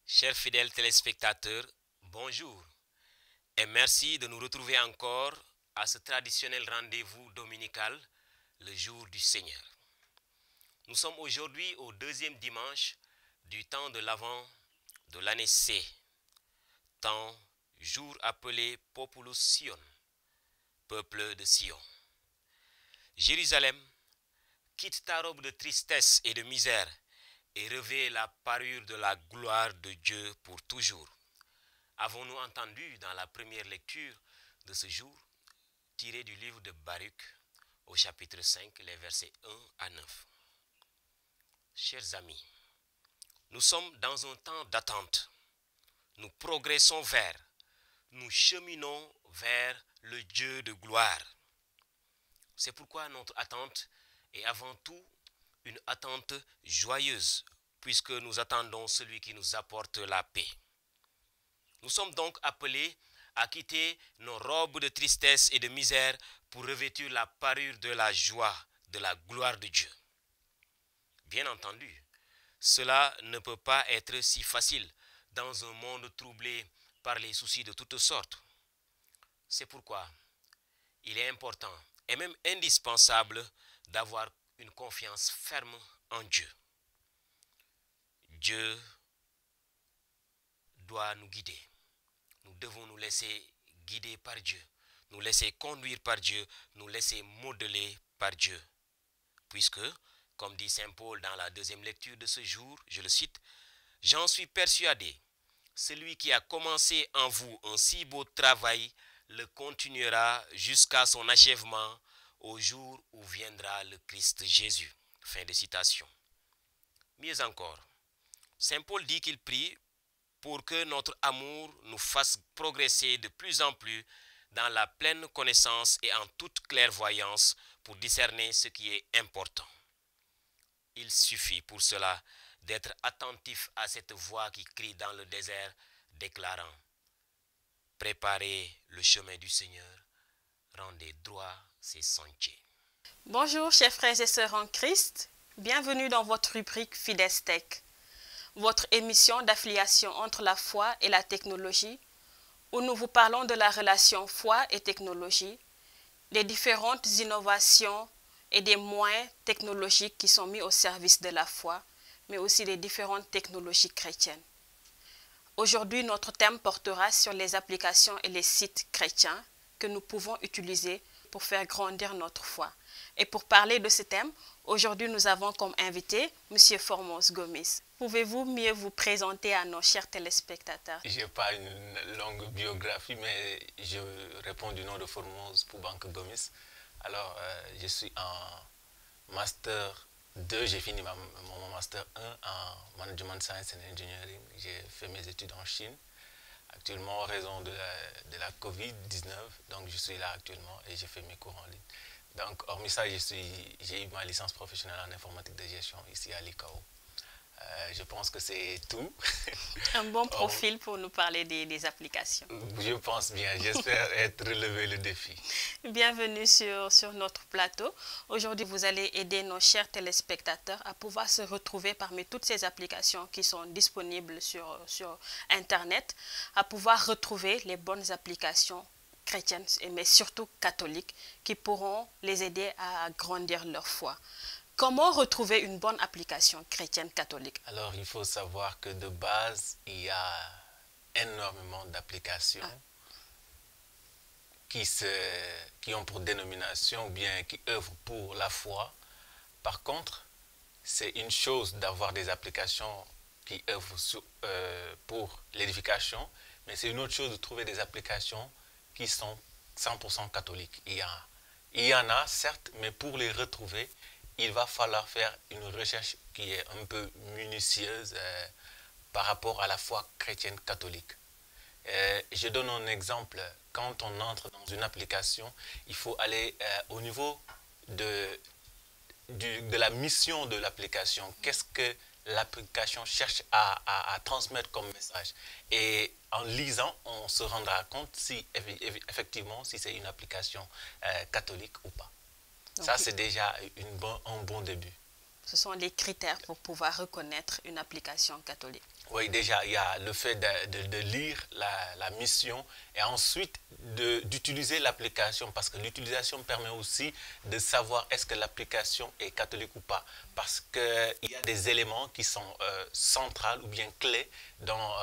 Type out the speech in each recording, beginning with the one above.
Chers fidèles téléspectateurs, bonjour et merci de nous retrouver encore à ce traditionnel rendez-vous dominical, le jour du Seigneur. Nous sommes aujourd'hui au deuxième dimanche du temps de l'Avent de l'année C, temps, jour appelé Populus Sion, peuple de Sion. Jérusalem, quitte ta robe de tristesse et de misère et revêt la parure de la gloire de Dieu pour toujours. Avons-nous entendu dans la première lecture de ce jour, tiré du livre de Baruch, au chapitre 5, les versets 1 à 9. Chers amis, nous sommes dans un temps d'attente. Nous progressons nous cheminons vers le Dieu de gloire. C'est pourquoi notre attente est avant tout une attente joyeuse, puisque nous attendons celui qui nous apporte la paix. Nous sommes donc appelés à quitter nos robes de tristesse et de misère pour revêtir la parure de la joie, de la gloire de Dieu. Bien entendu, cela ne peut pas être si facile dans un monde troublé par les soucis de toutes sortes. C'est pourquoi il est important et même indispensable d'avoir une confiance ferme en Dieu. Dieu doit nous guider. Nous devons nous laisser guider par Dieu, nous laisser conduire par Dieu, nous laisser modeler par Dieu. Puisque, comme dit Saint Paul dans la deuxième lecture de ce jour, je le cite, « J'en suis persuadé, celui qui a commencé en vous un si beau travail le continuera jusqu'à son achèvement au jour où viendra le Christ Jésus. » Fin de citation. Mieux encore, Saint Paul dit qu'il prie pour que notre amour nous fasse progresser de plus en plus dans la pleine connaissance et en toute clairvoyance pour discerner ce qui est important. Il suffit pour cela d'être attentif à cette voix qui crie dans le désert, déclarant « Préparez le chemin du Seigneur, rendez droit ses sentiers. » Bonjour chers frères et sœurs en Christ, bienvenue dans votre rubrique Fidestech, votre émission d'affiliation entre la foi et la technologie, où nous vous parlons de la relation foi et technologie, des différentes innovations et des moyens technologiques qui sont mis au service de la foi, mais aussi des différentes technologies chrétiennes. Aujourd'hui, notre thème portera sur les applications et les sites chrétiens que nous pouvons utiliser pour faire grandir notre foi. Et pour parler de ce thème, aujourd'hui nous avons comme invité M. Formose Gomis. Pouvez-vous mieux vous présenter à nos chers téléspectateurs? Je n'ai pas une longue biographie, mais je réponds du nom de Formose Poubanque Gomis. Alors, je suis en Master 2, j'ai fini mon Master 1 en Management Science and Engineering. J'ai fait mes études en Chine. Actuellement, en raison de la Covid-19, donc je suis là actuellement et j'ai fait mes cours en ligne. Donc, hormis ça, j'ai eu ma licence professionnelle en informatique de gestion ici à l'ICAO. Je pense que c'est tout. Un bon profil pour nous parler des applications. Je pense bien, j'espère être relevé le défi. Bienvenue sur notre plateau. Aujourd'hui, vous allez aider nos chers téléspectateurs à pouvoir se retrouver parmi toutes ces applications qui sont disponibles sur Internet, à pouvoir retrouver les bonnes applications chrétiennes, mais surtout catholiques, qui pourront les aider à grandir leur foi. Comment retrouver une bonne application chrétienne catholique? Alors, il faut savoir que de base, il y a énormément d'applications qui ont pour dénomination ou bien qui œuvrent pour la foi. Par contre, c'est une chose d'avoir des applications qui œuvrent pour l'édification, mais c'est une autre chose de trouver des applications qui sont 100% catholiques. Il y en a, certes, mais pour les retrouver, il va falloir faire une recherche qui est un peu minutieuse par rapport à la foi chrétienne catholique. Je donne un exemple. Quand on entre dans une application, il faut aller au niveau de la mission de l'application. Qu'est-ce que l'application cherche à transmettre comme message? Et en lisant, on se rendra compte si effectivement si c'est une application catholique ou pas. Ça, c'est déjà un bon début. Ce sont les critères pour pouvoir reconnaître une application catholique. Oui, déjà, il y a le fait de lire la mission et ensuite d'utiliser l'application, parce que l'utilisation permet aussi de savoir est-ce que l'application est catholique ou pas. Parce qu'il y a des éléments qui sont centraux ou bien clés dans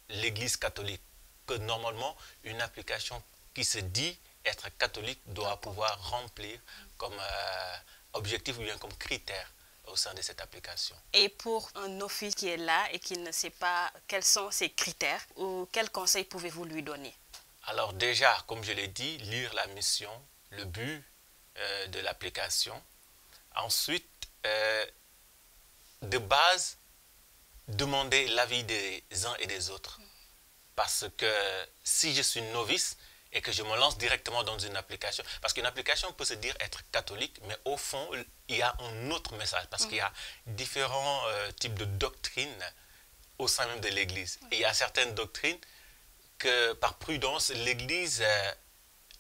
l'Église catholique, que normalement, une application qui se dit être catholique doit pouvoir remplir comme objectif ou bien comme critère au sein de cette application. Et pour un novice qui est là et qui ne sait pas quels sont ses critères, ou quels conseils pouvez-vous lui donner? Alors déjà, comme je l'ai dit, lire la mission, le but de l'application. Ensuite, de base, demander l'avis des uns et des autres. Parce que si je suis novice et que je me lance directement dans une application, parce qu'une application peut se dire être catholique, mais au fond, il y a un autre message, parce qu'il y a différents types de doctrines au sein même de l'Église. Et il y a certaines doctrines que, par prudence, l'Église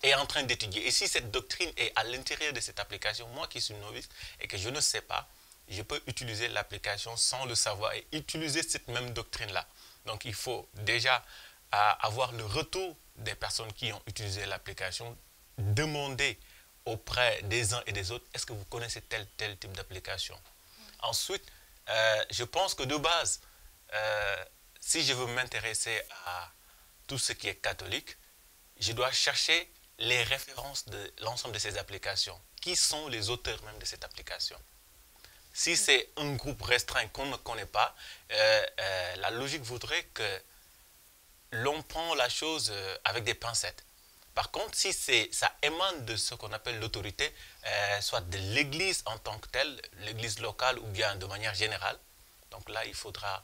est en train d'étudier. Et si cette doctrine est à l'intérieur de cette application, moi qui suis novice et que je ne sais pas, je peux utiliser l'application sans le savoir et utiliser cette même doctrine-là. Donc il faut déjà avoir le retour des personnes qui ont utilisé l'application, demander auprès des uns et des autres, est-ce que vous connaissez tel type d'application? Ensuite, je pense que de base, si je veux m'intéresser à tout ce qui est catholique, je dois chercher les références de l'ensemble de ces applications. Qui sont les auteurs même de cette application? Si c'est un groupe restreint qu'on ne connaît pas, la logique voudrait que l'on prend la chose avec des pincettes. Par contre, si ça émane de ce qu'on appelle l'autorité, soit de l'Église en tant que telle, l'Église locale ou bien de manière générale, donc là, il faudra,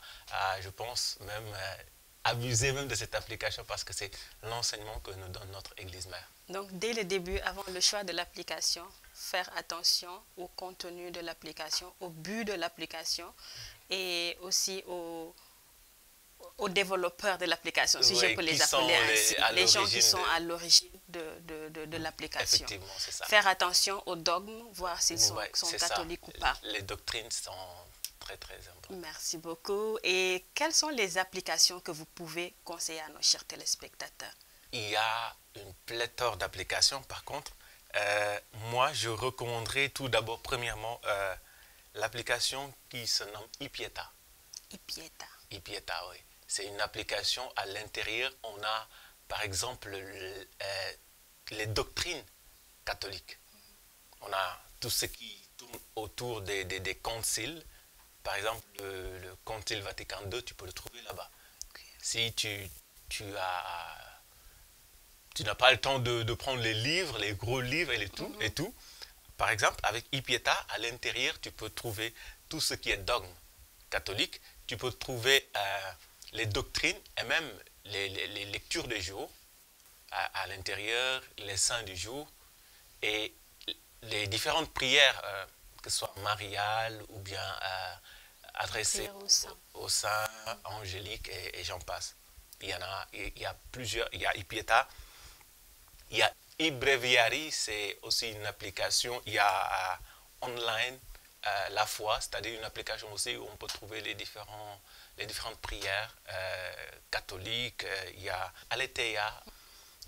je pense, même abuser même de cette application parce que c'est l'enseignement que nous donne notre Église mère. Donc, dès le début, avant le choix de l'application, faire attention au contenu de l'application, au but de l'application et aussi aux développeurs de l'application, si je peux les appeler ainsi, les gens qui sont à l'origine de l'application. Effectivement, c'est ça. Faire attention aux dogmes, voir s'ils sont catholiques ou pas. Les doctrines sont très importantes. Merci beaucoup. Et quelles sont les applications que vous pouvez conseiller à nos chers téléspectateurs? Il y a une pléthore d'applications. Par contre, moi, je recommanderais tout d'abord, premièrement, l'application qui se nomme iPietà. iPietà. iPietà, oui. C'est une application à l'intérieur. On a, par exemple, les doctrines catholiques. On a tout ce qui tourne autour des conciles. Par exemple, le Concile Vatican II, tu peux le trouver là-bas. Okay. Si tu n'as pas le temps de prendre les livres, les gros livres et tout, par exemple, avec iPietà, à l'intérieur, tu peux trouver tout ce qui est dogme catholique. Tu peux trouver les doctrines et même les lectures du jour à l'intérieur, les saints du jour et les différentes prières, que ce soit mariales ou bien adressées aux saints, angéliques et j'en passe. Il y a plusieurs, il y a iPietà, il y a iBreviary, c'est aussi une application, il y a online la foi, c'est-à-dire une application aussi où on peut trouver les différentes prières catholiques, il y a Aletheia,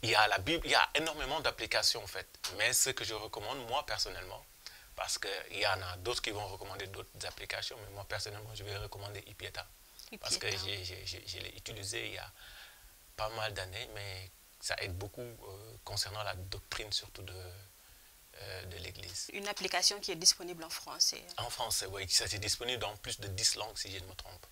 il y a la Bible, il y a énormément d'applications en fait. Mais ce que je recommande, moi personnellement, parce qu'il y en a d'autres qui vont recommander d'autres applications, mais moi personnellement, je vais recommander iPietà. Parce que je l'ai utilisé il y a pas mal d'années, mais ça aide beaucoup concernant la doctrine surtout de l'Église. Une application qui est disponible en français. En français, oui. Ça est disponible dans plus de 10 langues, si je ne me trompe.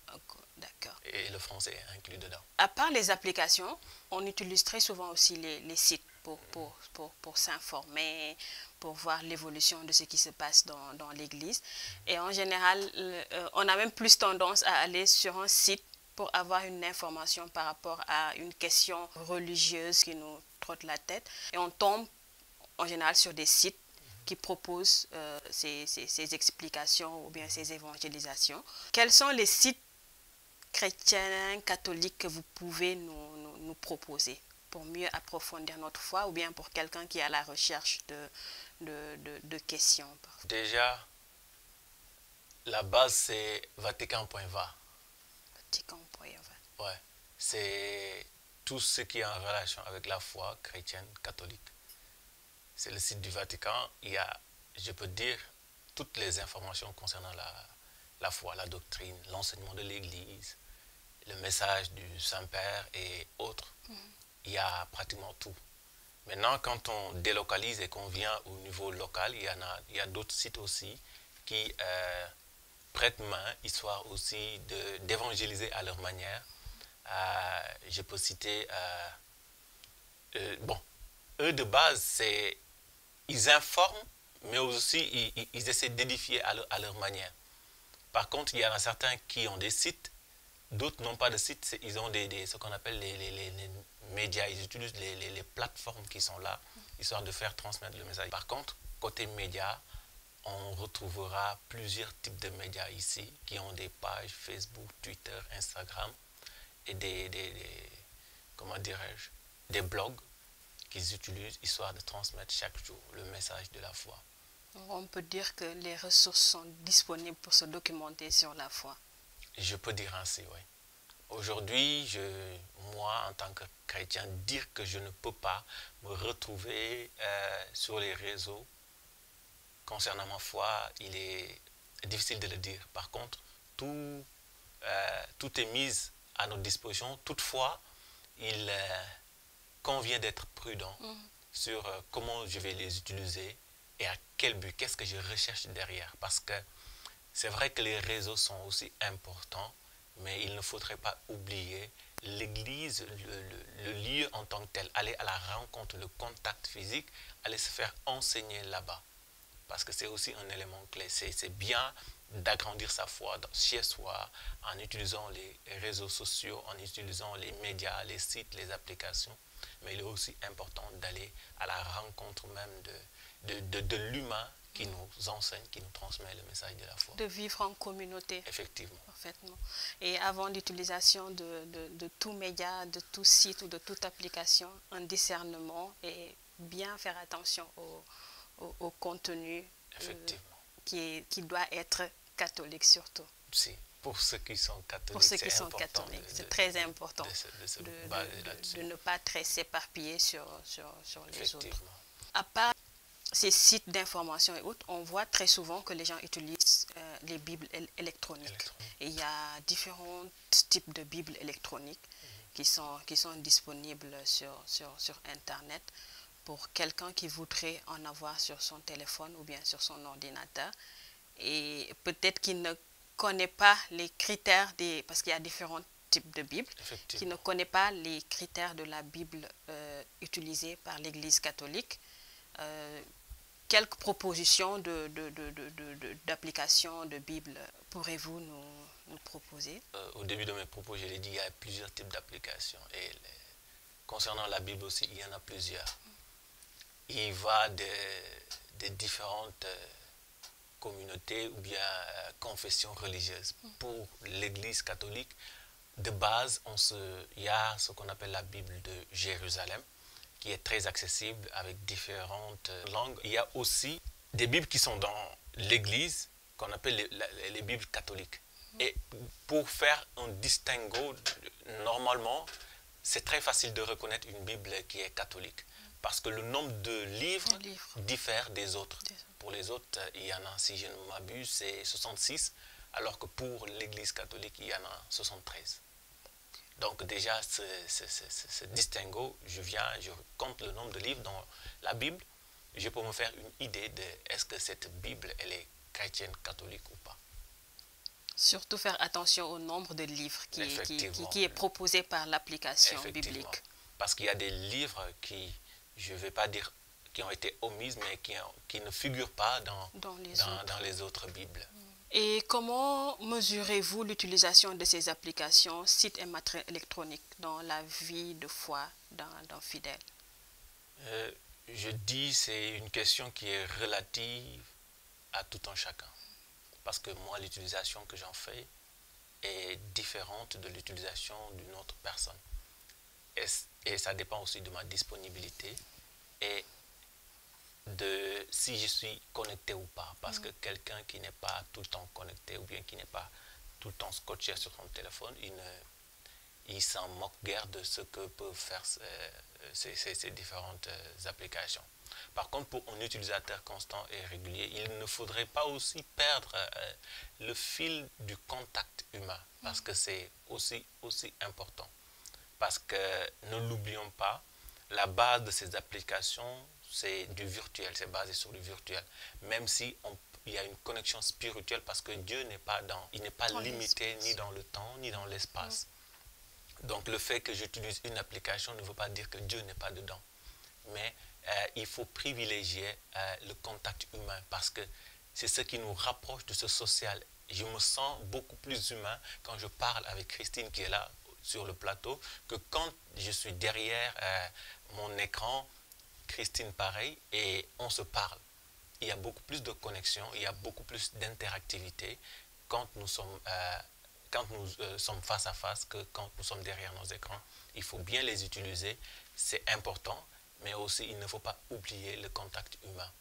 D'accord. Et le français est inclus dedans. À part les applications, on utilise très souvent aussi les sites pour s'informer, pour voir l'évolution de ce qui se passe dans l'Église. Et en général, on a même plus tendance à aller sur un site pour avoir une information par rapport à une question religieuse qui nous trotte la tête. Et on tombe en général sur des sites qui proposent ces explications ou bien ces évangélisations. Quels sont les sites chrétiens, catholiques que vous pouvez nous proposer pour mieux approfondir notre foi ou bien pour quelqu'un qui est à la recherche de questions? Déjà, La base, c'est vatican.va. Vatican.va. Ouais. C'est tout ce qui est en relation avec la foi chrétienne, catholique. C'est le site du Vatican. Il y a, je peux dire, toutes les informations concernant la foi, la doctrine, l'enseignement de l'Église, le message du Saint-Père et autres. Il y a pratiquement tout. Maintenant, quand on délocalise et qu'on vient au niveau local, il y a d'autres sites aussi qui prêtent main, histoire aussi d'évangéliser à leur manière. Je peux citer, bon, eux de base, ils informent, mais aussi ils essaient d'édifier à leur manière. Par contre, il y en a certains qui ont des sites, d'autres n'ont pas de sites, ils ont ce qu'on appelle les médias, ils utilisent les plateformes qui sont là, histoire de faire transmettre le message. Par contre, côté médias, on retrouvera plusieurs types de médias ici, qui ont des pages Facebook, Twitter, Instagram, et comment dirais-je, des blogs qu'ils utilisent, histoire de transmettre chaque jour le message de la foi. On peut dire que les ressources sont disponibles pour se documenter sur la foi. Je peux dire ainsi, oui. Aujourd'hui, moi, en tant que chrétien, dire que je ne peux pas me retrouver sur les réseaux concernant ma foi, il est difficile de le dire. Par contre, tout est mis à notre disposition. Toutefois, il convient d'être prudent sur comment je vais les utiliser et à quel but, qu'est-ce que je recherche derrière. Parce que c'est vrai que les réseaux sont aussi importants, mais il ne faudrait pas oublier l'Église, le lieu en tant que tel, aller à la rencontre, le contact physique, aller se faire enseigner là-bas. Parce que c'est aussi un élément clé. C'est bien d'agrandir sa foi chez soi en utilisant les réseaux sociaux, en utilisant les médias, les sites, les applications. Mais il est aussi important d'aller à la rencontre même de l'humain qui nous enseigne, qui nous transmet le message de la foi. De vivre en communauté. Effectivement. Parfaitement. Et avant l'utilisation de tout média, de tout site ou de toute application, un discernement et bien faire attention au contenu qui doit être catholique surtout. Si, pour ceux qui sont catholiques, pour ceux qui sont catholiques, c'est très important de ne pas très s'éparpiller sur les autres. À part ces sites d'information et autres, on voit très souvent que les gens utilisent les Bibles électroniques. Et il y a différents types de Bibles électroniques qui sont disponibles sur Internet pour quelqu'un qui voudrait en avoir sur son téléphone ou bien sur son ordinateur. Et peut-être qu'il ne connaît pas les critères parce qu'il y a différents types de Bibles, qui ne connaît pas les critères de la Bible utilisée par l'Église catholique. Quelques propositions d'application de Bible pourrez-vous nous proposer? Au début de mes propos, je l'ai dit, il y a plusieurs types d'applications. Et concernant la Bible aussi, il y en a plusieurs. Il va de différentes communautés ou bien confessions religieuses. Pour l'Église catholique, de base, il y a ce qu'on appelle la Bible de Jérusalem, qui est très accessible avec différentes langues. Il y a aussi des Bibles qui sont dans l'Église, qu'on appelle les Bibles catholiques. Et pour faire un distinguo, normalement, c'est très facile de reconnaître une Bible qui est catholique. Parce que le nombre de livres diffère des autres. Pour les autres, il y en a, si je ne m'abuse, c'est 66, alors que pour l'Église catholique, il y en a 73. Donc déjà, ce distinguo, je compte le nombre de livres dans la Bible, je peux me faire une idée de est-ce que cette Bible, elle est chrétienne, catholique ou pas. Surtout faire attention au nombre de livres qui est proposé par l'application biblique. Parce qu'il y a des livres qui, je ne vais pas dire qui ont été omises, mais qui ne figurent pas dans les autres Bibles. Et comment mesurez-vous l'utilisation de ces applications, sites et matériels électroniques dans la vie de foi d'un fidèle? Je dis c'est une question qui est relative à tout un chacun. Parce que moi, l'utilisation que j'en fais est différente de l'utilisation d'une autre personne. Et ça dépend aussi de ma disponibilité et de si je suis connecté ou pas. Parce que quelqu'un qui n'est pas tout le temps connecté ou bien qui n'est pas tout le temps scotché sur son téléphone, il s'en moque guère de ce que peuvent faire ces différentes applications. Par contre, pour un utilisateur constant et régulier, il ne faudrait pas aussi perdre le fil du contact humain, parce que c'est aussi important. Parce que, ne l'oublions pas, la base de ces applications, c'est du virtuel, c'est basé sur du virtuel. Même si il y a une connexion spirituelle, parce que Dieu n'est pas limité ni dans le temps, ni dans l'espace. Donc le fait que j'utilise une application ne veut pas dire que Dieu n'est pas dedans. Mais il faut privilégier le contact humain, parce que c'est ce qui nous rapproche de ce social. Je me sens beaucoup plus humain quand je parle avec Christine qui est là sur le plateau, que quand je suis derrière mon écran, Christine pareil, et on se parle. Il y a beaucoup plus de connexion, il y a beaucoup plus d'interactivité quand nous sommes face à face que quand nous sommes derrière nos écrans. Il faut bien les utiliser, c'est important, mais aussi il ne faut pas oublier le contact humain.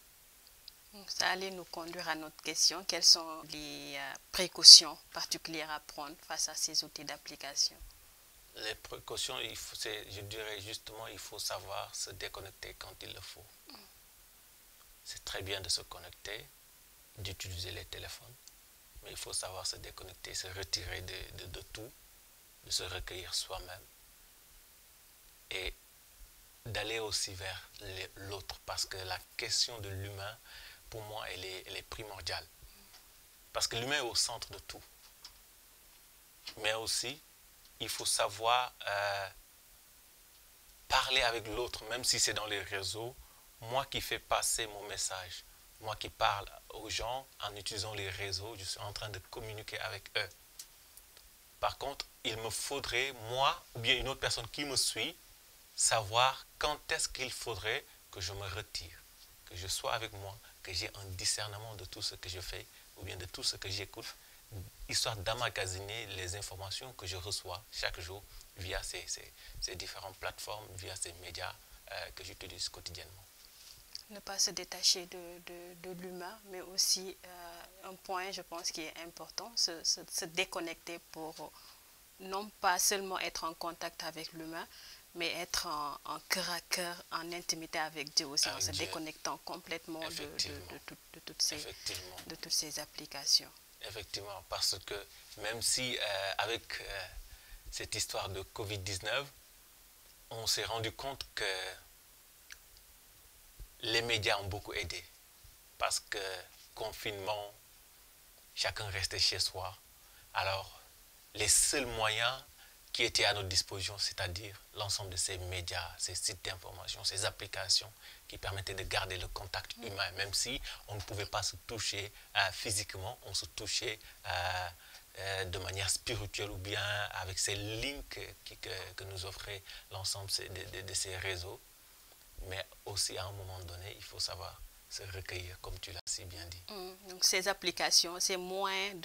Ça allait nous conduire à notre question. Quelles sont les précautions particulières à prendre face à ces outils d'application? Les précautions, je dirais justement, il faut savoir se déconnecter quand il le faut. C'est très bien de se connecter, d'utiliser les téléphones, mais il faut savoir se déconnecter, se retirer de tout, de se recueillir soi-même et d'aller aussi vers l'autre, parce que la question de l'humain, pour moi, elle est primordiale. Parce que l'humain est au centre de tout. Mais aussi, il faut savoir parler avec l'autre, même si c'est dans les réseaux. Moi qui fais passer mon message, moi qui parle aux gens en utilisant les réseaux, je suis en train de communiquer avec eux. Par contre, il me faudrait, moi, ou bien une autre personne qui me suit, savoir quand est-ce qu'il faudrait que je me retire, que je sois avec moi, que j'ai un discernement de tout ce que je fais, ou bien de tout ce que j'écoute, histoire d'emmagasiner les informations que je reçois chaque jour via ces différentes plateformes, via ces médias que j'utilise quotidiennement. Ne pas se détacher de l'humain, mais aussi un point, je pense, qui est important, se déconnecter pour non pas seulement être en contact avec l'humain, mais être en cœur à cœur, en intimité avec Dieu aussi, en se déconnectant complètement de toutes ces applications. Effectivement, parce que même si avec cette histoire de Covid-19, on s'est rendu compte que les médias ont beaucoup aidé. Parce que confinement, chacun restait chez soi. Alors, les seuls moyens qui étaient à notre disposition, c'est-à-dire l'ensemble de ces médias, ces sites d'information, ces applications qui permettaient de garder le contact humain, même si on ne pouvait pas se toucher physiquement, on se touchait de manière spirituelle ou bien avec ces links que nous offrait l'ensemble de ces réseaux. Mais aussi à un moment donné, il faut savoir se recueillir, comme tu l'as si bien dit. Donc ces applications, ces moyens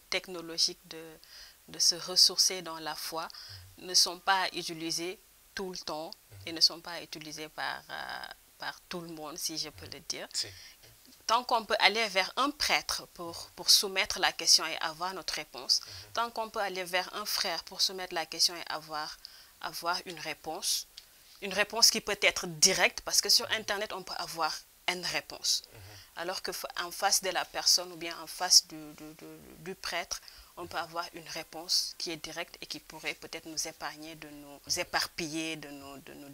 technologiques de se ressourcer dans la foi ne sont pas utilisés tout le temps et ne sont pas utilisés par tout le monde, si je peux le dire. Si. Tant qu'on peut aller vers un prêtre pour soumettre la question et avoir notre réponse, tant qu'on peut aller vers un frère pour soumettre la question et avoir une réponse qui peut être directe, parce que sur Internet, on peut avoir une réponse. Alors qu'en face de la personne ou bien en face du prêtre, on peut avoir une réponse qui est directe et qui pourrait peut-être nous épargner de nous éparpiller, de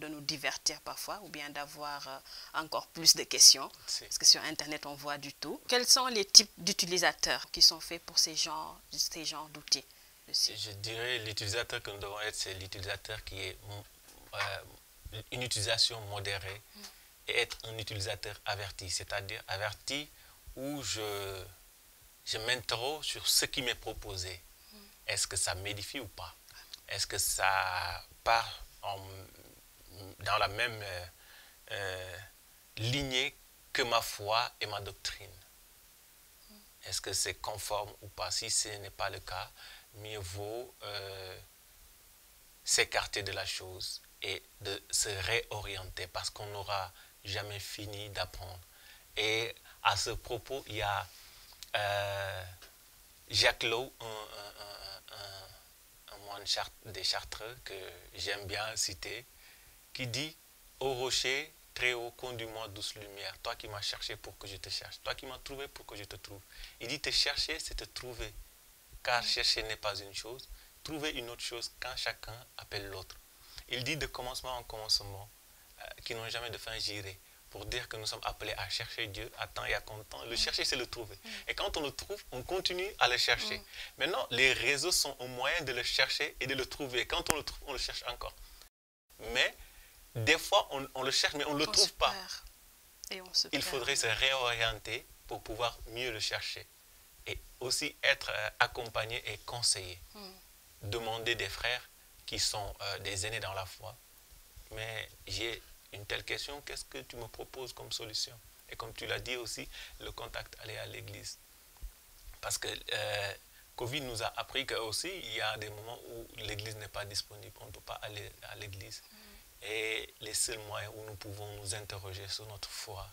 nous divertir parfois, ou bien d'avoir encore plus de questions. Parce que sur Internet, on voit du tout. Quels sont les types d'utilisateurs qui sont faits pour ces genres d'outils? Je dirais l'utilisateur que nous devons être, c'est l'utilisateur qui est une utilisation modérée et être un utilisateur averti, c'est-à-dire averti où je m'interroge sur ce qui m'est proposé. Est-ce que ça m'édifie ou pas? Est-ce que ça part dans la même lignée que ma foi et ma doctrine? Est-ce que c'est conforme ou pas? Si ce n'est pas le cas, mieux vaut s'écarter de la chose et de se réorienter, parce qu'on aura jamais fini d'apprendre. Et à ce propos, il y a Jacques Lowe, un moine des Chartreux que j'aime bien citer, qui dit « Ô rocher, très haut, conduis-moi douce lumière, toi qui m'as cherché pour que je te cherche, toi qui m'as trouvé pour que je te trouve. » Il dit « Te chercher, c'est te trouver, car chercher n'est pas une chose, trouver une autre chose quand chacun appelle l'autre. » Il dit de commencement en commencement, qui n'ont jamais de fin, j'irai, pour dire que nous sommes appelés à chercher Dieu à temps et à content. Le chercher, c'est le trouver. Et quand on le trouve, on continue à le chercher. Maintenant, les réseaux sont un moyen de le chercher et de le trouver. Quand on le trouve, on le cherche encore. Mais des fois, on le cherche, mais on ne le trouve pas. Il faudrait se réorienter pour pouvoir mieux le chercher. Et aussi être accompagné et conseillé. Demander des frères qui sont des aînés dans la foi. Mais j'ai une telle question, qu'est-ce que tu me proposes comme solution? Et comme tu l'as dit aussi, le contact, aller à l'église. Parce que Covid nous a appris qu'aussi, il y a des moments où l'église n'est pas disponible, on ne peut pas aller à l'église. Et les seuls moyens où nous pouvons nous interroger sur notre foi.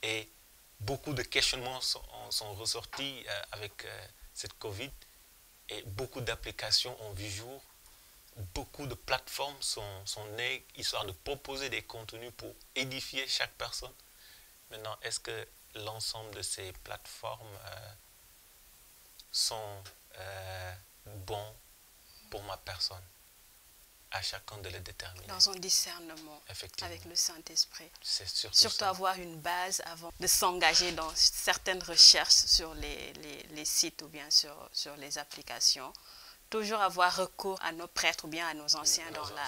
Et beaucoup de questionnements sont ressortis avec cette Covid. Et beaucoup d'applications ont vu jour. Beaucoup de plateformes sont nées, histoire de proposer des contenus pour édifier chaque personne. Maintenant, est-ce que l'ensemble de ces plateformes sont bons pour ma personne? À chacun de le déterminer. Dans un discernement avec le Saint-Esprit. C'est surtout avoir une base avant de s'engager dans certaines recherches sur les sites ou bien sur les applications. Toujours avoir recours à nos prêtres ou bien à nos anciens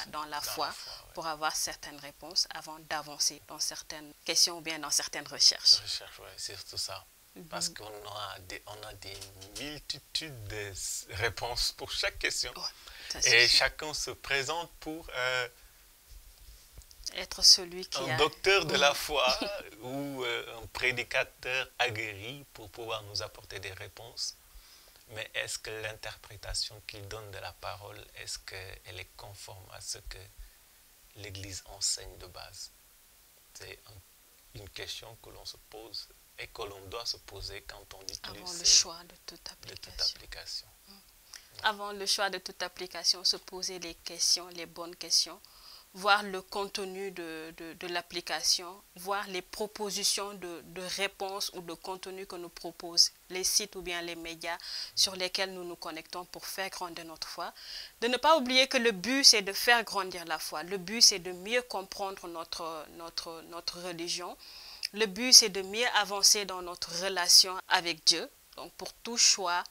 dans la foi pour avoir certaines réponses avant d'avancer dans certaines questions ou bien dans certaines recherches. Oui, c'est surtout ça. Parce qu'on a des multitudes de réponses pour chaque question. Et chacun se présente pour être celui qui un docteur de la foi ou un prédicateur aguerri pour pouvoir nous apporter des réponses. Mais est-ce que l'interprétation qu'il donne de la parole, est-ce qu'elle est conforme à ce que l'Église enseigne de base? C'est une question que l'on se pose et que l'on doit se poser quand on utilise avant le choix de toute application. Avant le choix de toute application, se poser les questions, les bonnes questions, voir le contenu de l'application, voir les propositions de réponses ou de contenu que nous proposent les sites ou bien les médias sur lesquels nous nous connectons pour faire grandir notre foi. De ne pas oublier que le but, c'est de faire grandir la foi. Le but, c'est de mieux comprendre notre religion. Le but, c'est de mieux avancer dans notre relation avec Dieu. Donc, pour tout choix,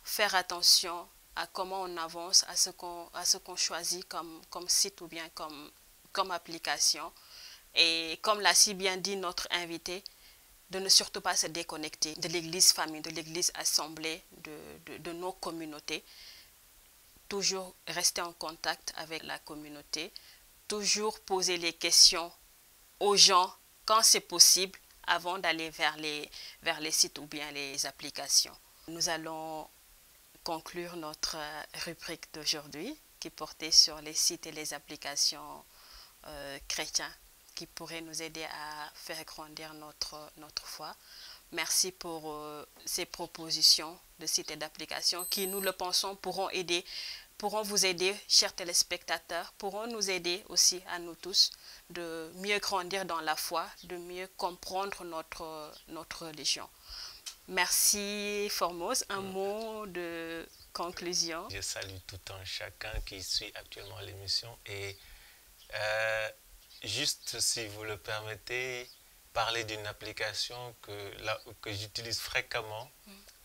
faire attention à comment on avance, à ce qu'on choisit comme site ou bien comme application. Et comme l'a si bien dit notre invité, de ne surtout pas se déconnecter de l'église famille, de l'église assemblée, de nos communautés. Toujours rester en contact avec la communauté. Toujours poser les questions aux gens quand c'est possible avant d'aller vers les sites ou bien les applications. Nous allons conclure notre rubrique d'aujourd'hui qui portait sur les sites et les applications chrétiens qui pourraient nous aider à faire grandir notre foi. Merci pour ces propositions de sites et d'applications qui, nous le pensons, pourront vous aider, chers téléspectateurs, pourront nous aider aussi à nous tous de mieux grandir dans la foi, de mieux comprendre notre religion. Merci Formose. Un mot de conclusion. Je salue tout un chacun qui suit actuellement l'émission et juste si vous le permettez, parler d'une application que j'utilise fréquemment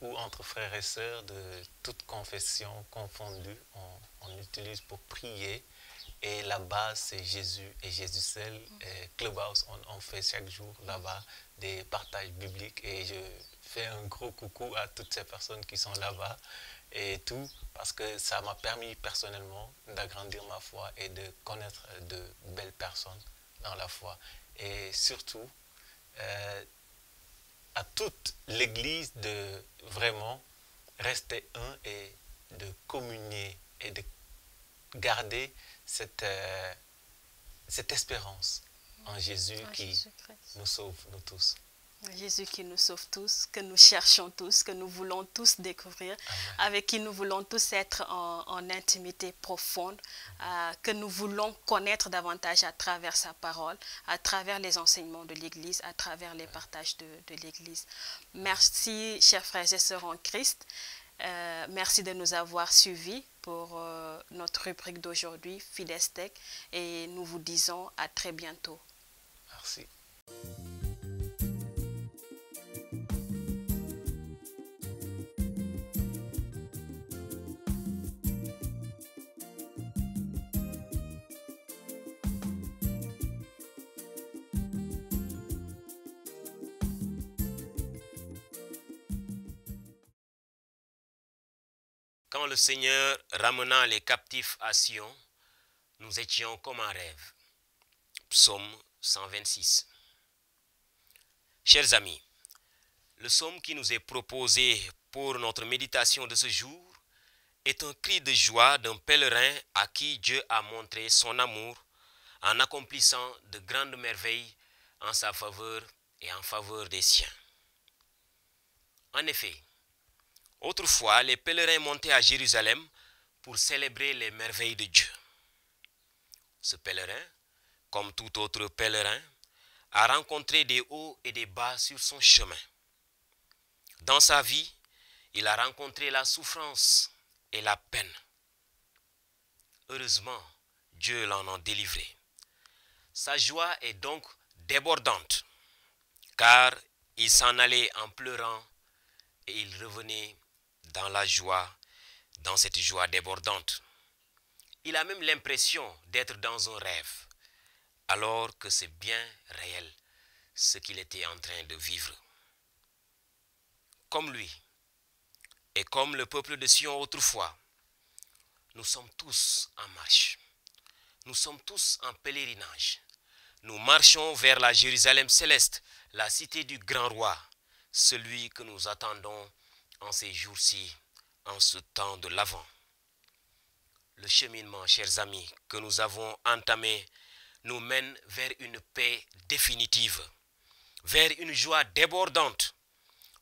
où entre frères et sœurs de toutes confessions confondues, on utilise pour prier. Et la base, c'est Jésus et Jésus seul. Et Clubhouse, on fait chaque jour là-bas des partages bibliques. Et je fais un gros coucou à toutes ces personnes qui sont là-bas. Et tout, parce que ça m'a permis personnellement d'agrandir ma foi et de connaître de belles personnes dans la foi. Et surtout, à toute l'Église de vraiment rester un et de communier et de garder cette espérance en Jésus qui Jésus-Christ. nous sauve, nous tous. Jésus qui nous sauve tous, que nous cherchons tous, que nous voulons tous découvrir, Amen. avec qui nous voulons tous être en intimité profonde, que nous voulons connaître davantage à travers sa parole, à travers les enseignements de l'Église, à travers les partages de l'Église. Merci, chers frères et sœurs en Christ. Merci de nous avoir suivis pour notre rubrique d'aujourd'hui, Fidestech, et nous vous disons à très bientôt. Merci. Quand le Seigneur ramena les captifs à Sion, nous étions comme un rêve. Psaume 126. Chers amis, le psaume qui nous est proposé pour notre méditation de ce jour est un cri de joie d'un pèlerin à qui Dieu a montré son amour en accomplissant de grandes merveilles en sa faveur et en faveur des siens. En effet, autrefois, les pèlerins montaient à Jérusalem pour célébrer les merveilles de Dieu. Ce pèlerin, comme tout autre pèlerin, a rencontré des hauts et des bas sur son chemin. Dans sa vie, il a rencontré la souffrance et la peine. Heureusement, Dieu l'en a délivré. Sa joie est donc débordante, car il s'en allait en pleurant et il revenait dans la joie, dans cette joie débordante. Il a même l'impression d'être dans un rêve, alors que c'est bien réel ce qu'il était en train de vivre. Comme lui, et comme le peuple de Sion autrefois, nous sommes tous en marche. Nous sommes tous en pèlerinage. Nous marchons vers la Jérusalem céleste, la cité du grand roi, celui que nous attendons en ces jours-ci, en ce temps de l'Avent. Le cheminement, chers amis, que nous avons entamé nous mène vers une paix définitive, vers une joie débordante,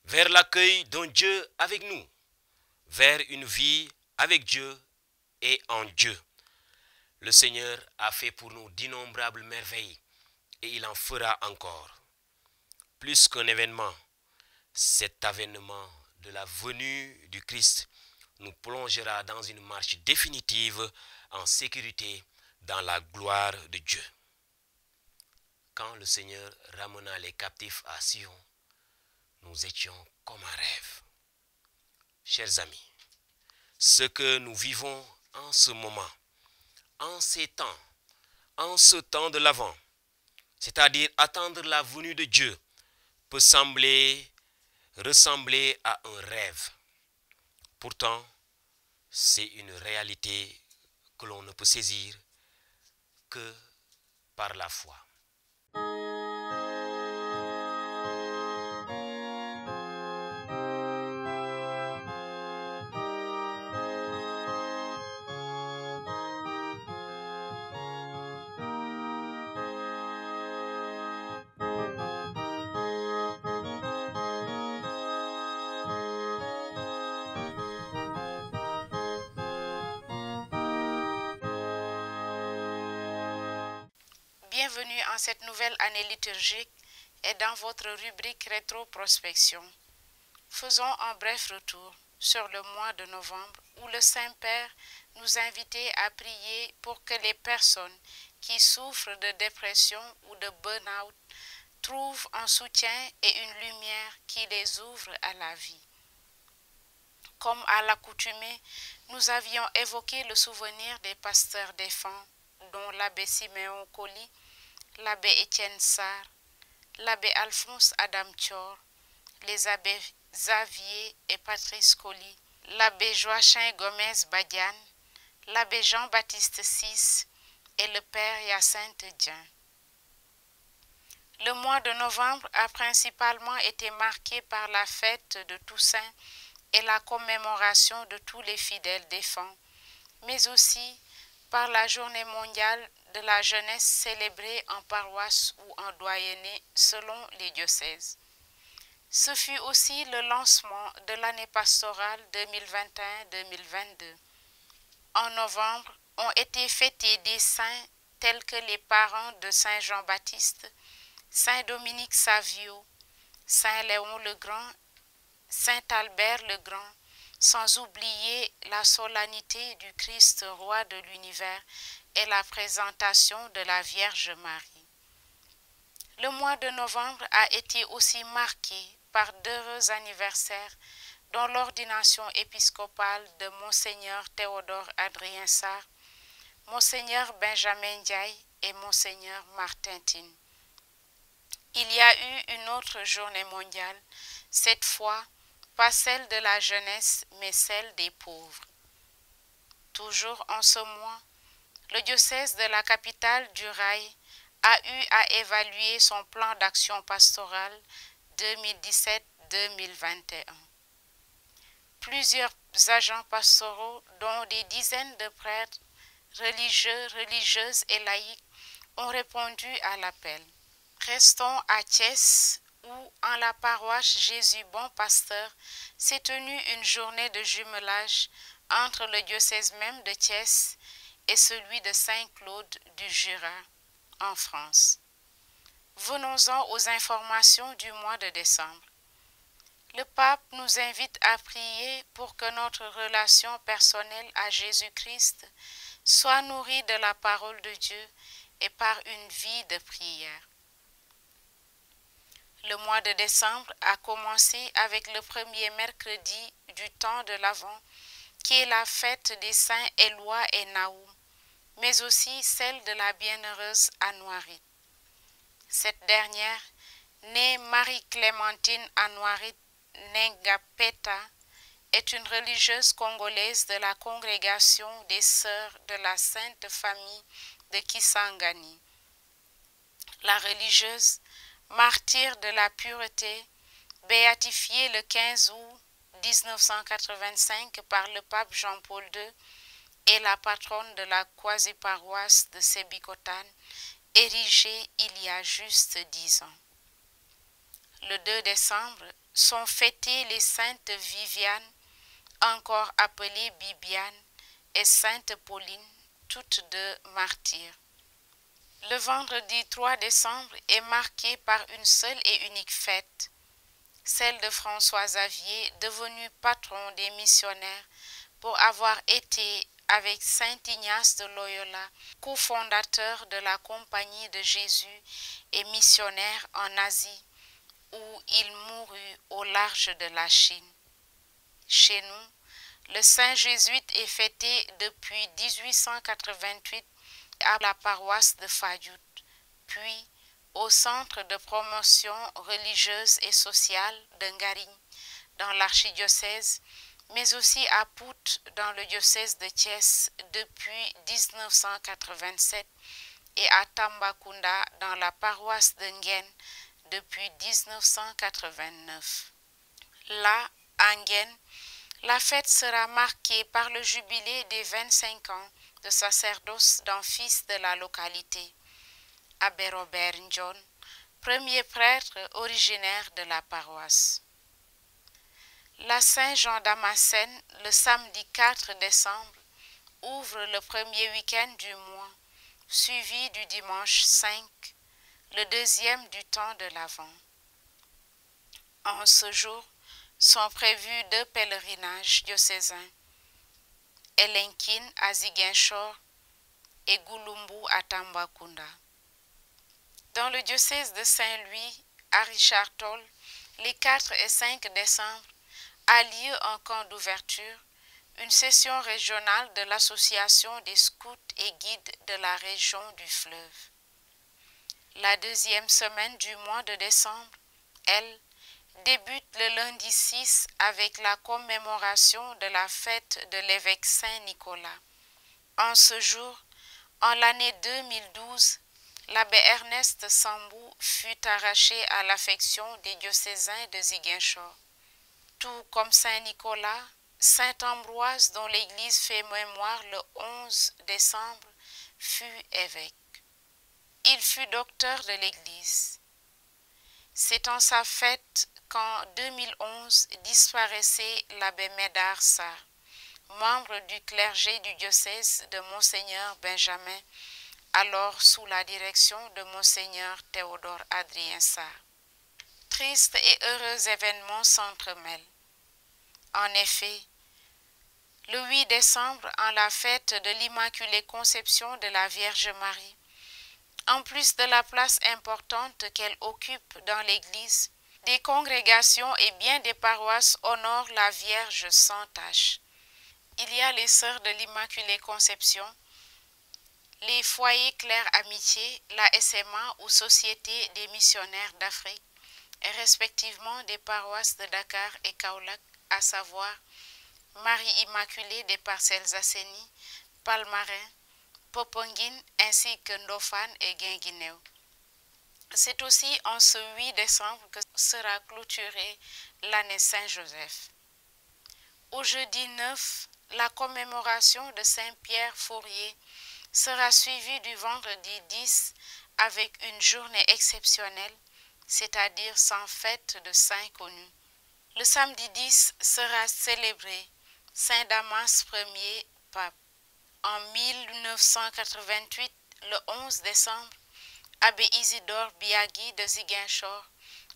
vers l'accueil d'un Dieu avec nous, vers une vie avec Dieu et en Dieu. Le Seigneur a fait pour nous d'innombrables merveilles et il en fera encore. Plus qu'un événement, cet avènement de la venue du Christ nous plongera dans une marche définitive en sécurité dans la gloire de Dieu. Quand le Seigneur ramena les captifs à Sion, nous étions comme un rêve. Chers amis, ce que nous vivons en ce moment, en ces temps, en ce temps de l'Avent, c'est-à-dire attendre la venue de Dieu, peut ressembler à un rêve. Pourtant, c'est une réalité que l'on ne peut saisir que par la foi. Bienvenue en cette nouvelle année liturgique et dans votre rubrique Rétro-prospection. Faisons un bref retour sur le mois de novembre où le Saint-Père nous invitait à prier pour que les personnes qui souffrent de dépression ou de burn-out trouvent un soutien et une lumière qui les ouvre à la vie. Comme à l'accoutumée, nous avions évoqué le souvenir des pasteurs défunts, dont l'abbé Siméon Colli, l'abbé Étienne Sarr, l'abbé Alphonse Adam Thior, les abbés Xavier et Patrice Colli, l'abbé Joachim Gomez Badian, l'abbé Jean-Baptiste Sis et le père Hyacinthe Dieng. Le mois de novembre a principalement été marqué par la fête de Toussaint et la commémoration de tous les fidèles défunts, mais aussi par la Journée mondiale de la jeunesse célébrée en paroisse ou en doyenné selon les diocèses. Ce fut aussi le lancement de l'année pastorale 2021-2022. En novembre, ont été fêtés des saints tels que les parents de Saint Jean-Baptiste, Saint Dominique Savio, Saint Léon le Grand, Saint Albert le Grand, sans oublier la solennité du Christ roi de l'univers et la présentation de la Vierge Marie. Le mois de novembre a été aussi marqué par d'heureux anniversaires, dont l'ordination épiscopale de Monseigneur Théodore Adrien Sarr, Monseigneur Benjamin Ndiaye et Monseigneur Martin Tine. Il y a eu une autre journée mondiale, cette fois pas celle de la jeunesse, mais celle des pauvres. Toujours en ce mois, le diocèse de la capitale du Rail a eu à évaluer son plan d'action pastorale 2017-2021. Plusieurs agents pastoraux, dont des dizaines de prêtres, religieux, religieuses et laïcs, ont répondu à l'appel. Restons à Thiès, où, en la paroisse Jésus Bon Pasteur, s'est tenue une journée de jumelage entre le diocèse même de Thiès et celui de Saint-Claude du Jura, en France. Venons-en aux informations du mois de décembre. Le pape nous invite à prier pour que notre relation personnelle à Jésus-Christ soit nourrie de la parole de Dieu et par une vie de prière. Le mois de décembre a commencé avec le premier mercredi du temps de l'Avent, qui est la fête des saints Éloi et Naoum, mais aussi celle de la bienheureuse Anouarit. Cette dernière, née Marie-Clémentine Anouarit Nengapeta, est une religieuse congolaise de la congrégation des Sœurs de la Sainte Famille de Kisangani. La religieuse, martyre de la pureté, béatifiée le 15 août 1985 par le pape Jean-Paul II, est la patronne de la quasi-paroisse de Sébikotane, érigée il y a juste 10 ans. Le 2 décembre sont fêtées les saintes Viviane, encore appelée Bibiane, et Sainte Pauline, toutes deux martyrs. Le vendredi 3 décembre est marqué par une seule et unique fête, celle de François Xavier, devenu patron des missionnaires pour avoir été, avec Saint Ignace de Loyola, cofondateur de la Compagnie de Jésus et missionnaire en Asie, où il mourut au large de la Chine. Chez nous, le Saint jésuite est fêté depuis 1888 à la paroisse de Fadiout, puis au Centre de promotion religieuse et sociale de Ngarigne, dans l'archidiocèse, mais aussi à Pout, dans le diocèse de Thiès, depuis 1987, et à Tambacounda, dans la paroisse de Nguyen, depuis 1989. Là, à Nguyen, la fête sera marquée par le jubilé des 25 ans de sacerdoce d'un fils de la localité, Abbé Robert Ndion, premier prêtre originaire de la paroisse. La Saint-Jean Damascène, le samedi 4 décembre, ouvre le premier week-end du mois, suivi du dimanche 5, le deuxième du temps de l'Avent. En ce jour, sont prévus 2 pèlerinages diocésains, Elenkin à Ziguinchor et Goulumbu à Tambacounda. Dans le diocèse de Saint-Louis, à Richard Toll, les 4 et 5 décembre, a lieu un camp d'ouverture, une session régionale de l'Association des scouts et guides de la région du fleuve. La deuxième semaine du mois de décembre, elle, débute le lundi 6 avec la commémoration de la fête de l'évêque Saint-Nicolas. En ce jour, en l'année 2012, l'abbé Ernest Sambou fut arraché à l'affection des diocésains de Ziguinchor. Tout comme Saint-Nicolas, Saint-Ambroise, dont l'Église fait mémoire le 11 décembre, fut évêque. Il fut docteur de l'Église. C'est en sa fête qu'en 2011 disparaissait l'abbé Médard Sarr, membre du clergé du diocèse de Monseigneur Benjamin, alors sous la direction de Monseigneur Théodore Adrien Sarr. Tristes et heureux événements s'entremêlent. En effet, le 8 décembre, en la fête de l'Immaculée Conception de la Vierge Marie, en plus de la place importante qu'elle occupe dans l'Église, des congrégations et bien des paroisses honorent la Vierge sans tache. Il y a les Sœurs de l'Immaculée Conception, les foyers Claire Amitié, la SMA ou Société des missionnaires d'Afrique, et respectivement des paroisses de Dakar et Kaolack, à savoir Marie Immaculée des Parcelles Assainies, Palmarin, Popenguine ainsi que Ndofane et Guinguinéo. C'est aussi en ce 8 décembre que sera clôturée l'année Saint-Joseph. Au jeudi 9, la commémoration de Saint-Pierre Fourier sera suivie du vendredi 10 avec une journée exceptionnelle, c'est-à-dire sans fête de saints connus. Le samedi 10 sera célébré Saint Damas Ier, pape. En 1988, le 11 décembre, Abbé Isidore Biagui de Ziguinchor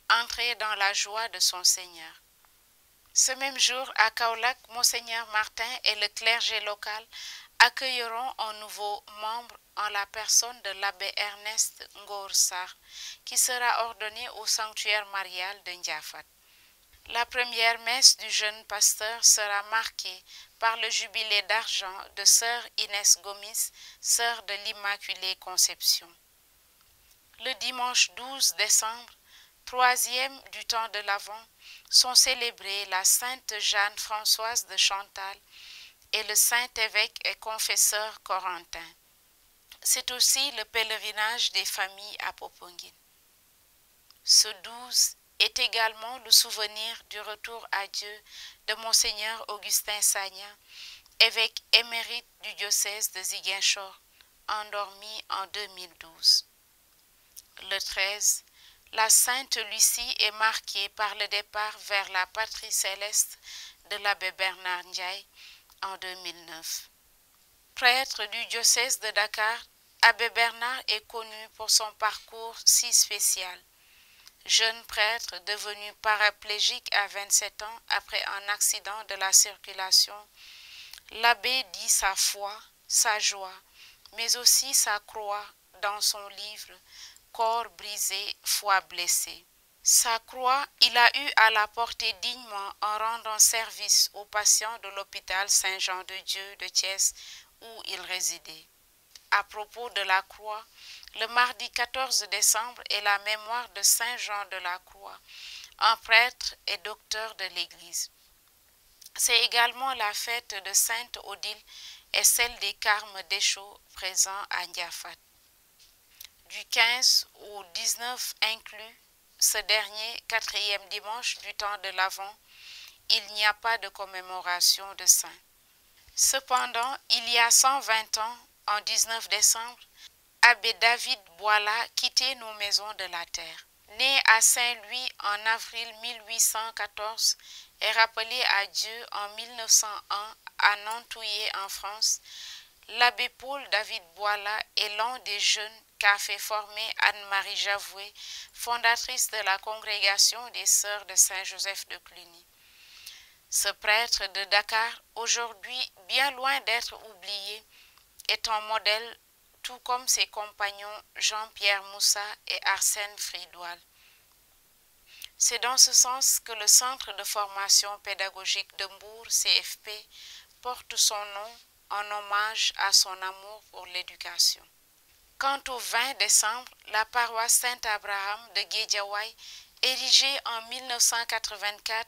entrait dans la joie de son Seigneur. Ce même jour, à Kaolack, Monseigneur Martin et le clergé local accueilleront un nouveau membre en la personne de l'abbé Ernest Ngor Sarr, qui sera ordonné au sanctuaire marial de Ndiafat. La première messe du jeune pasteur sera marquée par le jubilé d'argent de sœur Inès Gomis, sœur de l'Immaculée Conception. Le dimanche 12 décembre, troisième du temps de l'Avent, sont célébrés la sainte Jeanne Françoise de Chantal et le saint évêque et confesseur Corentin. C'est aussi le pèlerinage des familles à Popenguine. Ce 12 est également le souvenir du retour à Dieu de Monseigneur Augustin Sagna, évêque émérite du diocèse de Ziguinchor, endormi en 2012. Le 13, la Sainte Lucie est marquée par le départ vers la patrie céleste de l'abbé Bernard Ndiaye en 2009. Prêtre du diocèse de Dakar, abbé Bernard est connu pour son parcours si spécial. Jeune prêtre devenu paraplégique à 27 ans après un accident de la circulation, l'abbé dit sa foi, sa joie, mais aussi sa croix dans son livre « Corps brisé, foi blessée ». Sa croix, il a eu à la porter dignement en rendant service aux patients de l'hôpital Saint-Jean-de-Dieu de Thiès où il résidait. À propos de la croix, le mardi 14 décembre est la mémoire de Saint Jean de la Croix, un prêtre et docteur de l'Église. C'est également la fête de Sainte Odile et celle des Carmes d'Échaud présents à Ndiafat. Du 15 au 19 inclus, ce dernier quatrième dimanche du temps de l'Avent, il n'y a pas de commémoration de saint. Cependant, il y a 120 ans, en 19 décembre, Abbé David Boila quittait nos maisons de la terre. Né à Saint-Louis en avril 1814 et rappelé à Dieu en 1901 à Nantouillet en France, l'abbé Paul David Boila est l'un des jeunes qu'a fait former Anne-Marie Javoué, fondatrice de la congrégation des Sœurs de Saint-Joseph de Cluny. Ce prêtre de Dakar, aujourd'hui bien loin d'être oublié, est un modèle tout comme ses compagnons Jean-Pierre Moussa et Arsène Fridoual. C'est dans ce sens que le Centre de formation pédagogique de Mbour, CFP, porte son nom en hommage à son amour pour l'éducation. Quant au 20 décembre, la paroisse Saint-Abraham de Guédiawaye, érigée en 1984,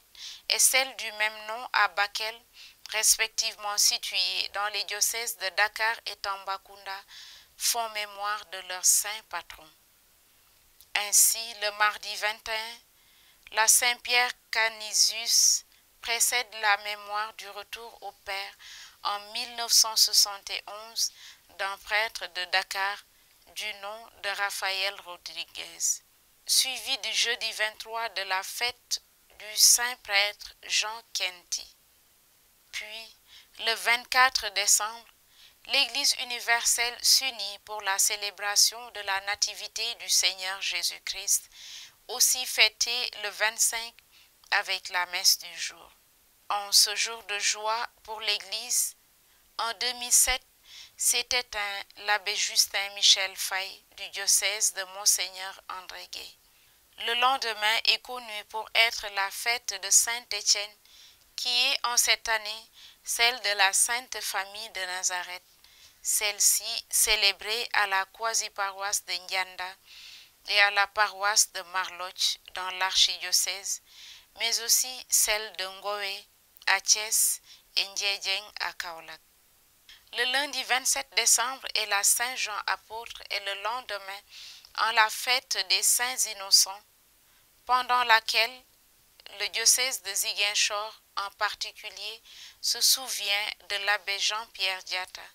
et celle du même nom à Bakel, respectivement situées dans les diocèses de Dakar et Tambacounda, font mémoire de leur saint patron. Ainsi, le mardi 21, la Saint-Pierre Canisius précède la mémoire du retour au Père en 1971 d'un prêtre de Dakar du nom de Raphaël Rodriguez, suivi du jeudi 23 de la fête du saint prêtre Jean Kenti. Puis, le 24 décembre, l'Église universelle s'unit pour la célébration de la nativité du Seigneur Jésus-Christ, aussi fêtée le 25 avec la messe du jour. En ce jour de joie pour l'Église, en 2007, s'était l'abbé Justin Michel Faye du diocèse de Monseigneur André Gay. Le lendemain est connu pour être la fête de Saint-Étienne, qui est en cette année celle de la Sainte Famille de Nazareth, celle-ci célébrée à la quasi-paroisse de Ndianda et à la paroisse de Marloch dans l'archidiocèse, mais aussi celle de Ngoé à Thiès et Ndiédieng à Kaolack. Le lundi 27 décembre est la Saint-Jean apôtre et le lendemain en la fête des Saints Innocents, pendant laquelle le diocèse de Ziguinchor en particulier se souvient de l'abbé Jean-Pierre Diatta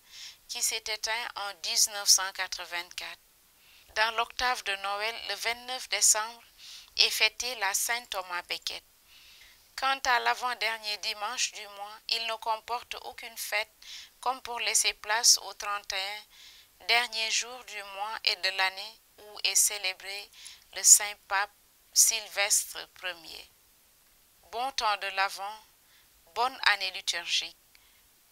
qui s'est éteint en 1984. Dans l'octave de Noël, le 29 décembre, est fêtée la Saint Thomas Becket. Quant à l'avant-dernier dimanche du mois, il ne comporte aucune fête comme pour laisser place au 31, dernier jour du mois et de l'année où est célébré le Saint Pape Sylvestre Ier. Bon temps de l'Avent, bonne année liturgique.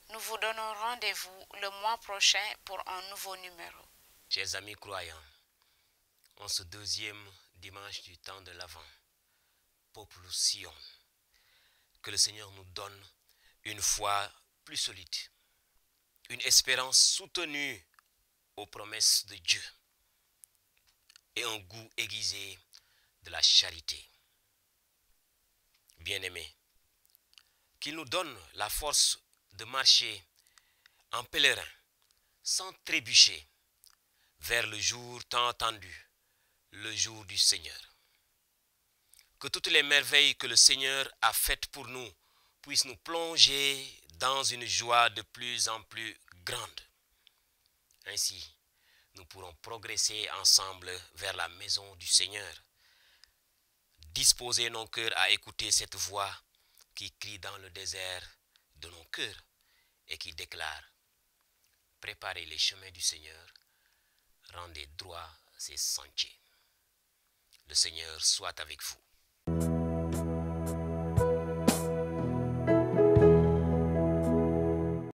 Nous vous donnons rendez-vous le mois prochain pour un nouveau numéro. Chers amis croyants, en ce deuxième dimanche du temps de l'Avent, peuple Sion, que le Seigneur nous donne une foi plus solide, une espérance soutenue aux promesses de Dieu et un goût aiguisé de la charité. Bien-aimés, qu'il nous donne la force de marcher en pèlerin, sans trébucher, vers le jour tant attendu, le jour du Seigneur. Que toutes les merveilles que le Seigneur a faites pour nous puissent nous plonger dans une joie de plus en plus grande. Ainsi, nous pourrons progresser ensemble vers la maison du Seigneur. Disposer nos cœurs à écouter cette voix qui crie dans le désert de nos cœurs et qui déclare: préparez les chemins du Seigneur, rendez droit ses sentiers. Le Seigneur soit avec vous.